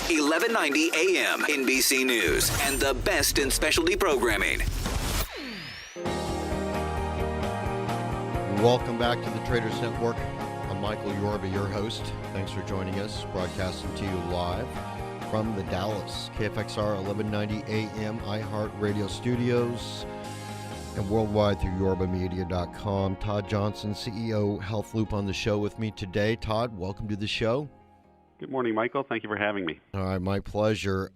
1190 AM, NBC News, and the best in specialty programming. Welcome back to the Traders Network. I'm Michael Yorba, your host. Thanks for joining us, broadcasting to you live from the Dallas KFXR 1190 AM iHeart Radio Studios and worldwide through yorbamedia.com. Todd Johnson, CEO, HealthLoop, on the show with me today. Todd, welcome to the show. Good morning, Michael. Thank you for having me. All right, my pleasure.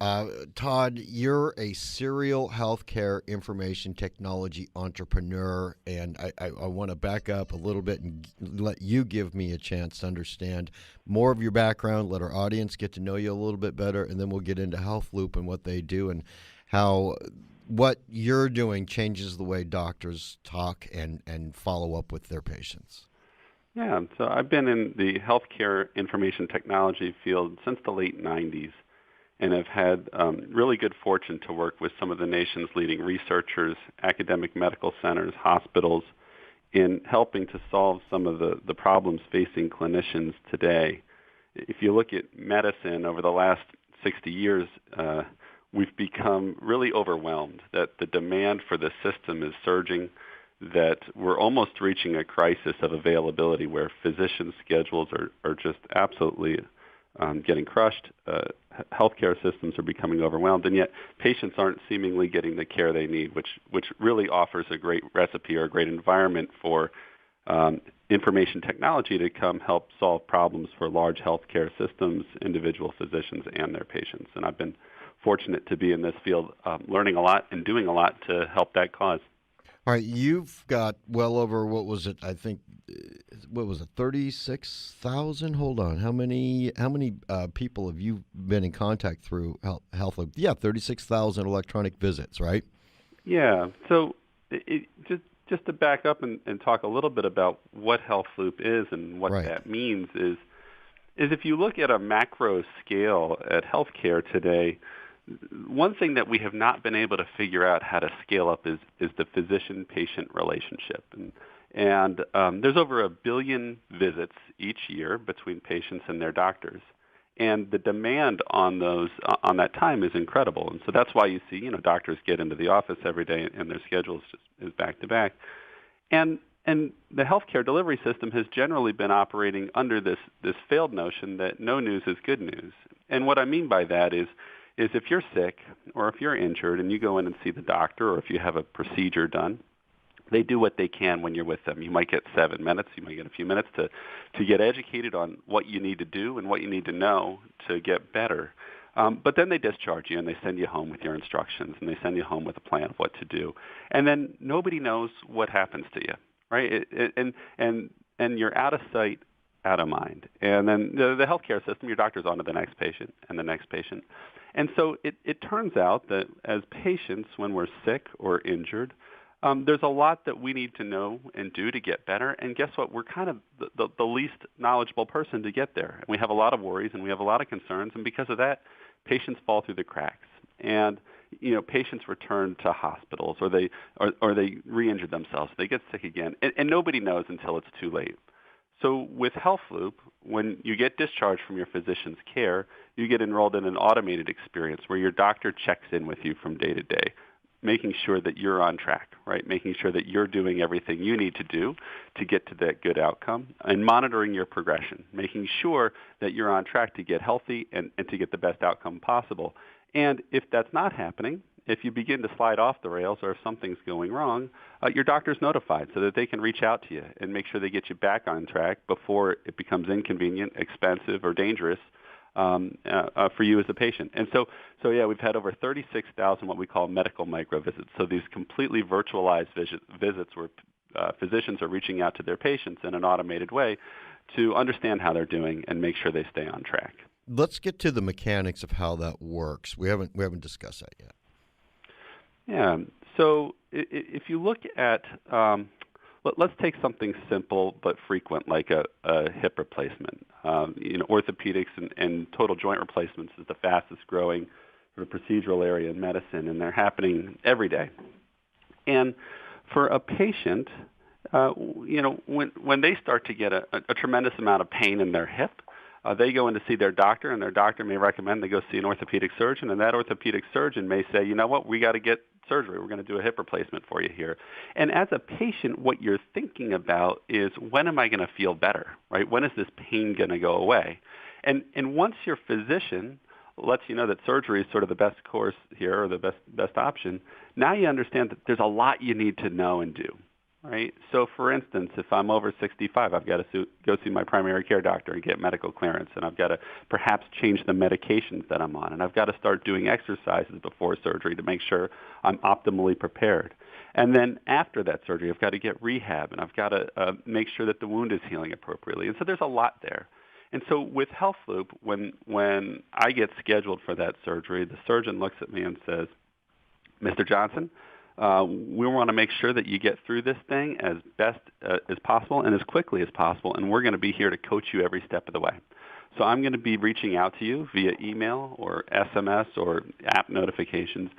Todd, you're a serial healthcare information technology entrepreneur, and I want to back up a little bit and let you give me a chance to understand more of your background, let our audience get to know you a little bit better, and then we'll get into HealthLoop and what they do and how what you're doing changes the way doctors talk and follow up with their patients. Yeah, so I've been in the healthcare information technology field since the late 90s and have had really good fortune to work with some of the nation's leading researchers, academic medical centers, hospitals, in helping to solve some of the problems facing clinicians today. If you look at medicine over the last 60 years, we've become really overwhelmed that the demand for the system is surging, that we're almost reaching a crisis of availability where physician schedules are just absolutely getting crushed. Healthcare systems are becoming overwhelmed, and yet patients aren't seemingly getting the care they need, which really offers a great recipe or a great environment for information technology to come help solve problems for large healthcare systems, individual physicians, and their patients. And I've been fortunate to be in this field, learning a lot and doing a lot to help that cause. All right, you've got well over, what was it, I think, 36,000? Hold on. How many people have you been in contact through HealthLoop? Yeah, 36,000 electronic visits, right? Yeah. So just to back up and talk a little bit about what HealthLoop is and what that means is if you look at a macro scale at healthcare today, one thing that we have not been able to figure out how to scale up is the physician-patient relationship. And there's over 1 billion visits each year between patients and their doctors. And the demand on on that time is incredible. And so that's why you see, doctors get into the office every day and their schedule is back to back. And the healthcare delivery system has generally been operating under this failed notion that no news is good news. And what I mean by that is if you're sick or if you're injured and you go in and see the doctor, or if you have a procedure done, they do what they can when you're with them. You might get 7 minutes, you might get a few minutes to get educated on what you need to do and what you need to know to get better. But then they discharge you and they send you home with your instructions and they send you home with a plan of what to do. And then nobody knows what happens to you, right? And you're out of sight, out of mind. And then the healthcare system, your doctor's on to the next patient and the next patient. And so it turns out that as patients, when we're sick or injured, there's a lot that we need to know and do to get better. And guess what? We're kind of the least knowledgeable person to get there. And we have a lot of worries and we have a lot of concerns. And because of that, patients fall through the cracks. And patients return to hospitals or they re-injure themselves. They get sick again. And nobody knows until it's too late. So with HealthLoop, when you get discharged from your physician's care, you get enrolled in an automated experience where your doctor checks in with you from day to day, making sure that you're on track, right? Making sure that you're doing everything you need to do to get to that good outcome, and monitoring your progression, making sure that you're on track to get healthy and to get the best outcome possible. And if that's not happening, if you begin to slide off the rails or if something's going wrong, your doctor's notified so that they can reach out to you and make sure they get you back on track before it becomes inconvenient, expensive, or dangerous for you as a patient. And so yeah, we've had over 36,000 what we call medical microvisits. So these completely virtualized visits where physicians are reaching out to their patients in an automated way to understand how they're doing and make sure they stay on track. Let's get to the mechanics of how that works. We haven't discussed that yet. Yeah. So if you look at, let's take something simple but frequent like a hip replacement. Orthopedics and total joint replacements is the fastest growing sort of procedural area in medicine, and they're happening every day. And for a patient, when they start to get a tremendous amount of pain in their hip, They go in to see their doctor, and their doctor may recommend they go see an orthopedic surgeon, and that orthopedic surgeon may say, you know what, we got to get surgery. We're going to do a hip replacement for you here. And as a patient, what you're thinking about is, when am I going to feel better, right? When is this pain going to go away? And once your physician lets you know that surgery is sort of the best course here, or the best option, now you understand that there's a lot you need to know and do, right? So, for instance, if I'm over 65, I've got to go see my primary care doctor and get medical clearance, and I've got to perhaps change the medications that I'm on, and I've got to start doing exercises before surgery to make sure I'm optimally prepared. And then after that surgery, I've got to get rehab, and I've got to make sure that the wound is healing appropriately. And so there's a lot there. And so with HealthLoop, when I get scheduled for that surgery, the surgeon looks at me and says, Mr. Johnson, we want to make sure that you get through this thing as best as possible and as quickly as possible, and we're going to be here to coach you every step of the way. So I'm going to be reaching out to you via email or SMS or app notifications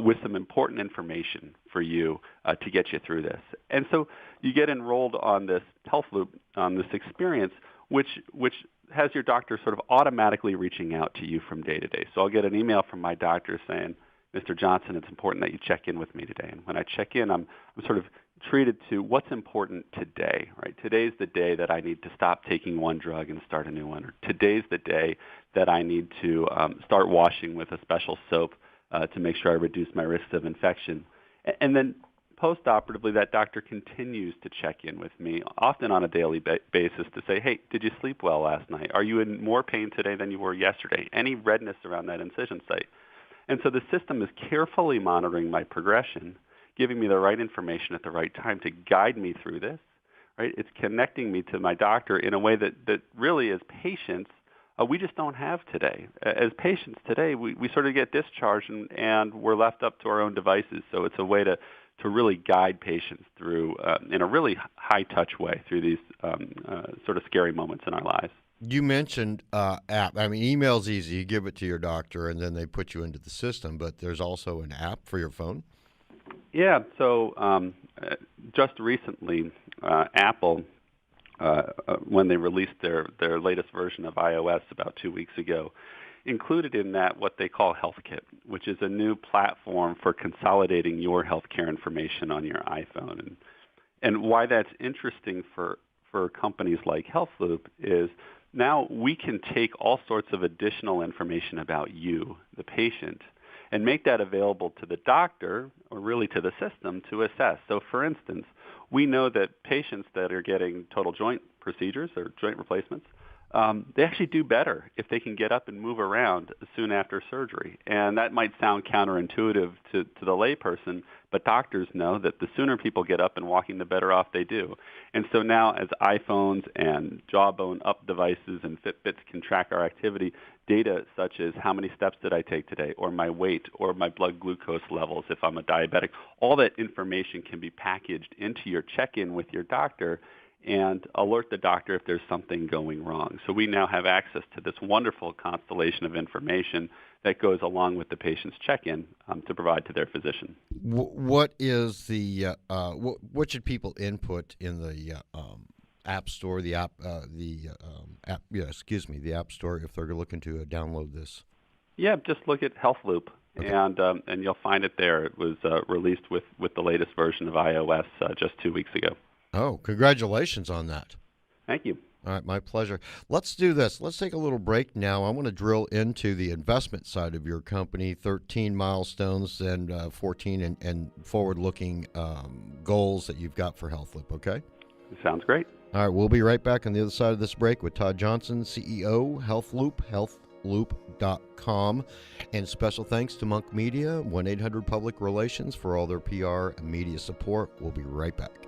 with some important information for you to get you through this. And so you get enrolled on this HealthLoop, on this experience, which has your doctor sort of automatically reaching out to you from day to day. So I'll get an email from my doctor saying, Mr. Johnson, it's important that you check in with me today. And when I check in, I'm sort of treated to what's important today, right? Today's the day that I need to stop taking one drug and start a new one. Or today's the day that I need to start washing with a special soap to make sure I reduce my risks of infection. And then post-operatively, that doctor continues to check in with me, often on a daily basis, to say, hey, did you sleep well last night? Are you in more pain today than you were yesterday? Any redness around that incision site? And so the system is carefully monitoring my progression, giving me the right information at the right time to guide me through this, right? It's connecting me to my doctor in a way that really, as patients, we just don't have today. As patients today, we sort of get discharged and we're left up to our own devices. So it's a way to really guide patients through, in a really high-touch way, through these sort of scary moments in our lives. You mentioned app. I mean, email's easy. You give it to your doctor, and then they put you into the system. But there's also an app for your phone? Yeah. So just recently, Apple, when they released their latest version of iOS about 2 weeks ago, included in that what they call HealthKit, which is a new platform for consolidating your healthcare information on your iPhone. And why that's interesting for companies like HealthLoop is now we can take all sorts of additional information about you, the patient, and make that available to the doctor, or really to the system, to assess. So, for instance, we know that patients that are getting total joint procedures or joint replacements, they actually do better if they can get up and move around soon after surgery. And that might sound counterintuitive to the layperson, but doctors know that the sooner people get up and walking, the better off they do. And so now, as iPhones and jawbone up devices and Fitbits can track our activity, data such as how many steps did I take today, or my weight, or my blood glucose levels if I'm a diabetic, all that information can be packaged into your check-in with your doctor and alert the doctor if there's something going wrong. So we now have access to this wonderful constellation of information that goes along with the patient's check-in to provide to their physician. What is the what should people input in the App Store? The App Store if they're looking to download this. Yeah, just look at HealthLoop. Okay. And you'll find it there. It was released with the latest version of iOS just 2 weeks ago. Oh, congratulations on that. Thank you. All right, my pleasure. Let's do this. Let's take a little break now. I want to drill into the investment side of your company, 13 milestones and 14 and forward-looking goals that you've got for HealthLoop, okay? Sounds great. All right, we'll be right back on the other side of this break with Todd Johnson, CEO, HealthLoop, healthloop.com. And special thanks to Monk Media, 1-800 Public Relations, for all their PR and media support. We'll be right back.